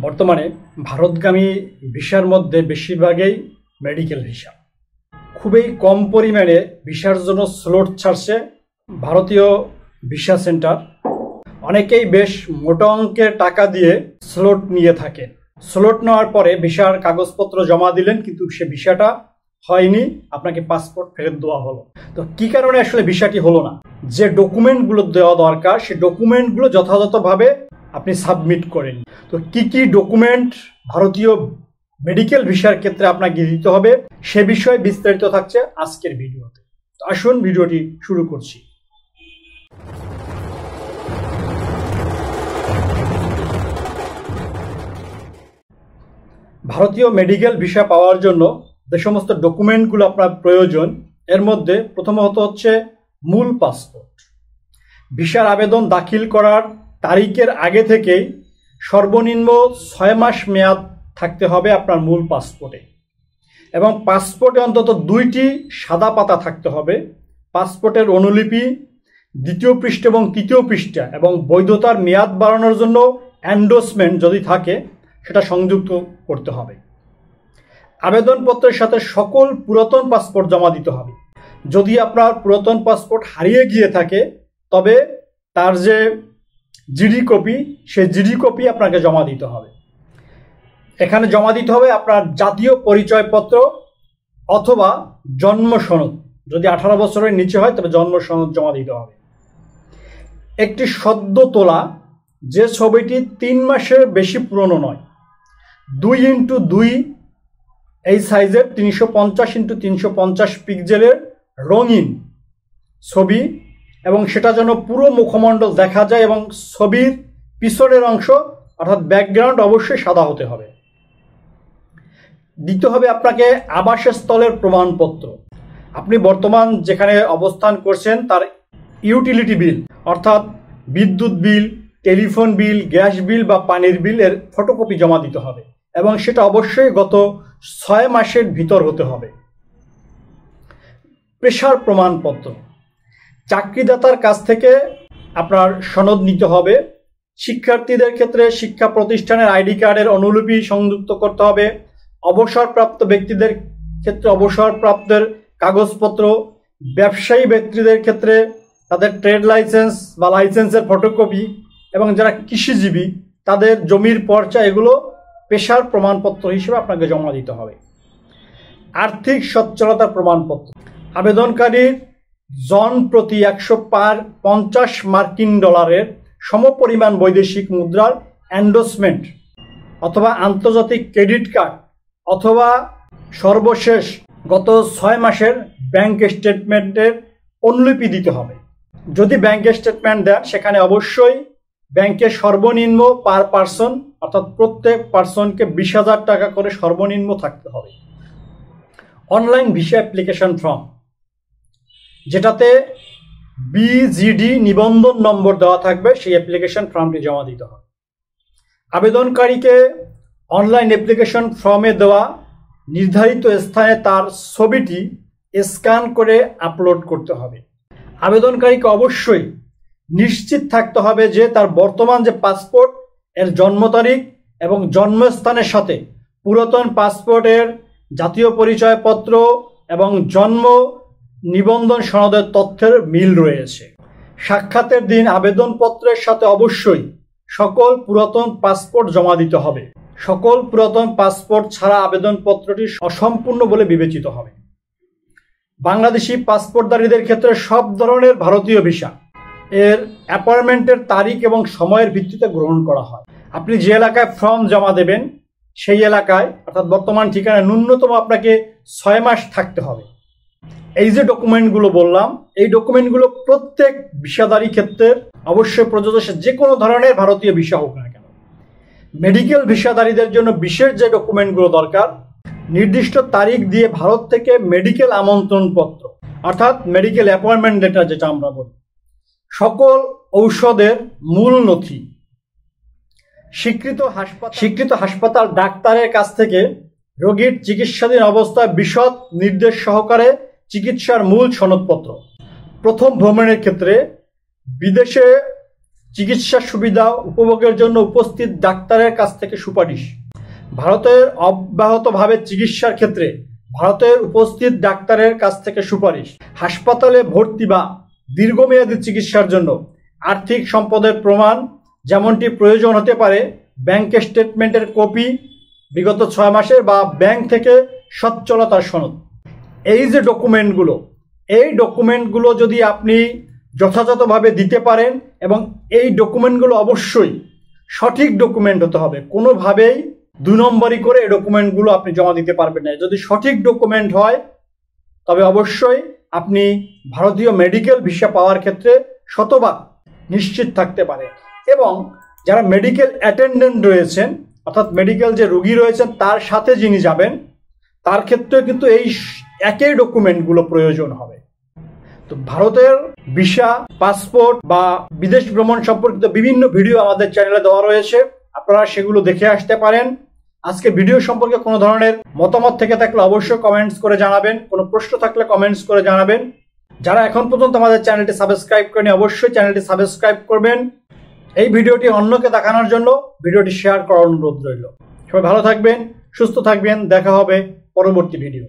বর্তমানে ভারতগামী ভিসার মধ্যে বেশিরভাগই মেডিকেল ভিসা। খুবই কম পরিমাণে ভিসার জন্য স্লট ছাড়ছে ভারতীয় ভিসা সেন্টার। অনেকেই বেশ মোটা অঙ্কের টাকা দিয়ে স্লট নিয়ে থাকেন। স্লট নেওয়ার পরে ভিসার কাগজপত্র জমা দিলেন, কিন্তু সে ভিসাটা হয়নি, আপনাকে পাসপোর্ট ফেরত দেওয়া হলো। তো কি কারণে আসলে ভিসাটি হলো না? যে ডকুমেন্টগুলো দেওয়া দরকার সেই ডকুমেন্টগুলো যথাযথভাবে আপনি সাবমিট করেন। তো কি কি ডকুমেন্ট ভারতীয় মেডিকেল ভিসার ক্ষেত্রে আপনাকে দিতে হবে সে বিষয়ে বিস্তারিত থাকছে আজকের ভিডিওতে। তো আসুন ভিডিওটি শুরু করছি। ভারতীয় মেডিকেল ভিসা পাওয়ার জন্য যে সমস্ত ডকুমেন্টগুলো আপনার প্রয়োজন, এর মধ্যে প্রথমত হচ্ছে মূল পাসপোর্ট। ভিসার আবেদন দাখিল করার তারিখের আগে থেকেই সর্বনিম্ন 6 মাস মেয়াদ থাকতে হবে আপনার মূল পাসপোর্টে, এবং পাসপোর্টে অন্তত 2টি সাদা পাতা থাকতে হবে। পাসপোর্টের অনুলিপি, 2য় পৃষ্ঠা এবং 3য় পৃষ্ঠা, এবং বৈধতার মেয়াদ বাড়ানোর জন্য এন্ডোর্সমেন্ট যদি থাকে সেটা সংযুক্ত করতে হবে। আবেদনপত্রের সাথে সকল পুরাতন পাসপোর্ট জমা দিতে হবে। যদি আপনার পুরাতন পাসপোর্ট হারিয়ে গিয়ে থাকে তবে তার যে জিডি কপি, সেই জিডি কপি আপনাকে জমা দিতে হবে। এখানে জমা দিতে হবে আপনার জাতীয় পরিচয়পত্র অথবা জন্ম সনদ। যদি 18 বছরের নিচে হয় তবে জন্ম সনদ জমা দিতে হবে। একটি সদ্য তোলা যে ছবিটি 3 মাসের বেশি পুরনো নয়, 2x2 এই সাইজের 350x350 পিক্সেলের রঙিন ছবি, এবং সেটা যেন পুরো মুখমণ্ডল দেখা যায়, এবং ছবির পিছনের অংশ অর্থাৎ ব্যাকগ্রাউন্ড অবশ্যই সাদা হতে হবে। দিতে হবে আপনাকে আবাসস্থলের প্রমাণপত্র। আপনি বর্তমান যেখানে অবস্থান করছেন তার ইউটিলিটি বিল অর্থাৎ বিদ্যুৎ বিল, টেলিফোন বিল, গ্যাস বিল বা পানির বিল এর ফটোকপি জমা দিতে হবে, এবং সেটা অবশ্যই গত 6 মাসের ভিতর হতে হবে। পেশার প্রমাণপত্র, চাকরিদাতার কাছ থেকে আপনার সনদ নিতে হবে। শিক্ষার্থীদের ক্ষেত্রে শিক্ষা প্রতিষ্ঠানের আইডি কার্ডের অনুলিপি সংযুক্ত করতে হবে। অবসরপ্রাপ্ত ব্যক্তিদের ক্ষেত্রে অবসরপ্রাপ্তের কাগজপত্র, ব্যবসায়ী ব্যক্তিদের ক্ষেত্রে তাদের ট্রেড লাইসেন্স বা লাইসেন্সের ফটোকপি, এবং যারা কৃষিজীবী তাদের জমির পর্চা, এগুলো পেশার প্রমাণপত্র হিসেবে আপনাকে জমা দিতে হবে। আর্থিক সচ্ছলতার প্রমাণপত্র, আবেদনকারীর জন প্রতি 150 মার্কিন ডলারের সমপরিমাণ বৈদেশিক মুদ্রার এন্ডোর্সমেন্ট অথবা আন্তর্জাতিক ক্রেডিট কার্ড, অথবা সর্বশেষ গত 6 মাসের ব্যাংক স্টেটমেন্টের অনুলিপি দিতে হবে। যদি ব্যাংক স্টেটমেন্ট দেন সেখানে অবশ্যই ব্যাংকে সর্বনিম্ন পার পার্সন অর্থাৎ প্রত্যেক পার্সনকে 20,000 টাকা করে সর্বনিম্ন থাকতে হবে। অনলাইন ভিসা অ্যাপ্লিকেশন ফর্ম, যেটাতে বিজিডি নিবন্ধন নম্বর দেওয়া থাকবে, সেই অ্যাপ্লিকেশন ফর্মটি জমা দিতে হবে। আবেদনকারীকে অনলাইন অ্যাপ্লিকেশন ফর্মে দেওয়া নির্ধারিত স্থানে তার ছবিটি স্ক্যান করে আপলোড করতে হবে। আবেদনকারীকে অবশ্যই নিশ্চিত থাকতে হবে যে তার বর্তমান যে পাসপোর্ট এর জন্ম তারিখ এবং জন্মস্থানের সাথে পুরাতন পাসপোর্টের জাতীয় পরিচয়পত্র এবং জন্ম নিবন্ধন সনদের তথ্যের মিল রয়েছে। সাক্ষাতের দিন আবেদনপত্রের সাথে অবশ্যই সকল পুরাতন পাসপোর্ট জমা দিতে হবে। সকল পুরাতন পাসপোর্ট ছাড়া আবেদনপত্রটি অসম্পূর্ণ বলে বিবেচিত হবে। বাংলাদেশি পাসপোর্টধারীদের ক্ষেত্রে সব ধরনের ভারতীয় ভিসা এর অ্যাপয়েন্টমেন্টের তারিখ এবং সময়ের ভিত্তিতে গ্রহণ করা হয়। আপনি যে এলাকায় ফর্ম জমা দেবেন সেই এলাকায় অর্থাৎ বর্তমান ঠিকানায় ন্যূনতম আপনাকে 6 মাস থাকতে হবে। এই যে ডকুমেন্টগুলো বললাম, এই ডকুমেন্টগুলো প্রত্যেক ভিসাধারী ক্ষেত্রের অবশ্যই প্রযোজ্য, যে কোনো ধরনের ভারতীয় ভিসা হোক না কেন। মেডিকেল ভিসাধারীদের জন্য বিশেষ যে ডকুমেন্টগুলো দরকার, নির্দিষ্ট তারিখ দিয়ে ভারত থেকে মেডিকেল আমন্ত্রণপত্র অর্থাৎ মেডিকেল অ্যাপয়েন্টমেন্ট লেটার যেটা আমরা বলি, সকল ঔষধের মূল নথি, স্বীকৃত হাসপাতাল ডাক্তারের কাছ থেকে রোগীর চিকিৎসাধীন অবস্থায় বিশদ নির্দেশ সহকারে চিকিৎসার মূল সনদপত্র। প্রথম ভ্রমণের ক্ষেত্রে বিদেশে চিকিৎসা সুবিধা উপভোগের জন্য উপস্থিত ডাক্তারের কাছ থেকে সুপারিশ। ভারতের অব্যাহতভাবে চিকিৎসার ক্ষেত্রে ভারতের উপস্থিত ডাক্তারের কাছ থেকে সুপারিশ। হাসপাতালে ভর্তি বা দীর্ঘমেয়াদী চিকিৎসার জন্য আর্থিক সম্পদের প্রমাণ, যেমনটি প্রয়োজন হতে পারে ব্যাংক স্টেটমেন্টের কপি, বিগত 6 মাসের বা ব্যাংক থেকে সচ্ছলতার সনদ। এই যে ডকুমেন্টগুলো, এই ডকুমেন্টগুলো যদি আপনি যথাযথভাবে দিতে পারেন, এবং এই ডকুমেন্টগুলো অবশ্যই সঠিক ডকুমেন্ট হতে হবে। কোনোভাবেই 2 নম্বরই করে এই ডকুমেন্টগুলো আপনি জমা দিতে পারবেন না। যদি সঠিক ডকুমেন্ট হয় তবে অবশ্যই আপনি ভারতীয় মেডিকেল ভিসা পাওয়ার ক্ষেত্রে শতভাগ নিশ্চিত থাকতে পারেন। এবং যারা মেডিকেল অ্যাটেন্ডেন্ট রয়েছেন, অর্থাৎ মেডিকেল যে রোগী রয়েছেন তার সাথে যিনি যাবেন, তার ক্ষেত্রে কিন্তু এই একই ডকুমেন্টগুলো প্রয়োজন হবে। তো ভারতের ভিসা, পাসপোর্ট বা বিদেশ ভ্রমণ সম্পর্কিত বিভিন্ন ভিডিও আমাদের চ্যানেলে দেওয়া রয়েছে, আপনারা সেগুলো দেখে আসতে পারেন। আজকে ভিডিও সম্পর্কে কোনো ধরনের মতামত থেকে থাকলে অবশ্যই কমেন্টস করে জানাবেন, কোনো প্রশ্ন থাকলে কমেন্টস করে জানাবেন। যারা এখন পর্যন্ত আমাদের চ্যানেলটি সাবস্ক্রাইব করেনি অবশ্যই চ্যানেলটি সাবস্ক্রাইব করবেন। এই ভিডিওটি অন্যকে দেখানোর জন্য ভিডিওটি শেয়ার করার অনুরোধ রইল। সবাই ভালো থাকবেন, সুস্থ থাকবেন, দেখা হবে পরবর্তী ভিডিও।